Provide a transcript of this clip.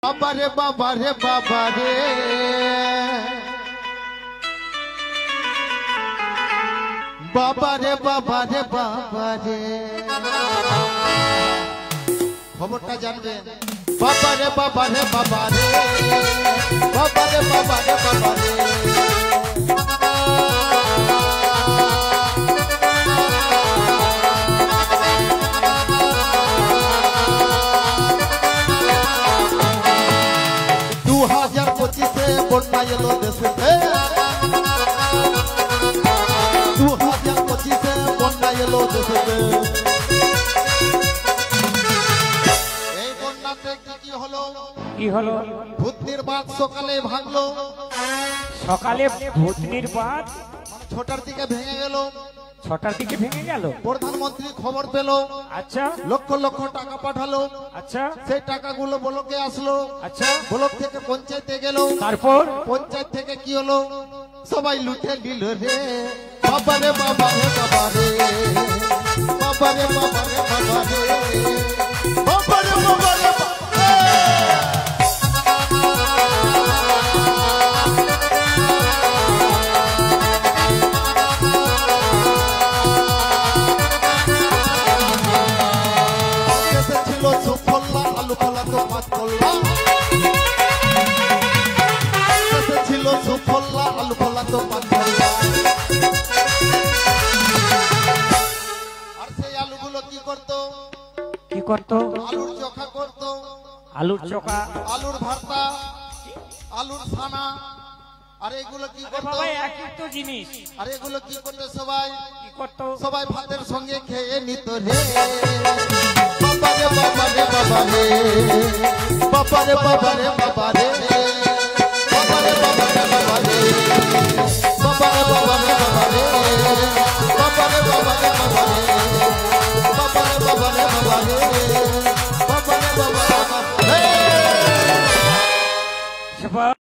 बाबा रे बाबा रे बाबा रे बाबा रे बाबा रे बाबा रे खबरটা জানবেন बाबा रे बाबा रे बाबा रे बाबा रे बाबा रे बाबा रे বন্যা এলো দেশেতে 2025 বন্যা এলো দেশেতে এই বন্যাতে কি হলো ভূতনির বাঁধ সকালে ভাঙলো সকালে ভূতনির বাঁধ ছটার দিকে ভেঙে গেল প্রধানমন্ত্রী খবর পেল আচ্ছা লক্ষ লক্ষ টাকা পাঠালো আচ্ছা সেই টাকাগুলো ব্লকে আসলো আচ্ছা ব্লক থেকে পঞ্চায়েতে গেল তারপর পঞ্চায়েত থেকে কি হলো সবাই লুটে নিল রে বাবা রে বাবা রে বাবা রে বাবা রে বাবা রে বাবা রে বাবা রে বাবা রে আলুর চোখা করতো আলুর চোখা আলুর ভর্তা আলুর ছানা আর এগুলো কি করতো বাবা একই তো জিনিস আর এগুলো কি করতো সবাই কি করতো সবাই ভাতের সঙ্গে খেয়ে নিত রে বাবা রে বাবা রে বাবা রে বাবা রে বাবা রে বাবা রে বাবা রে বাবা রে বাবা রে বাবা রে বাবা রে বাবা রে বাবা রে বাবা রে বাবা রে बाबा रे बाबा रे बाबा रे बाबा रे बाबा रे बाबा रे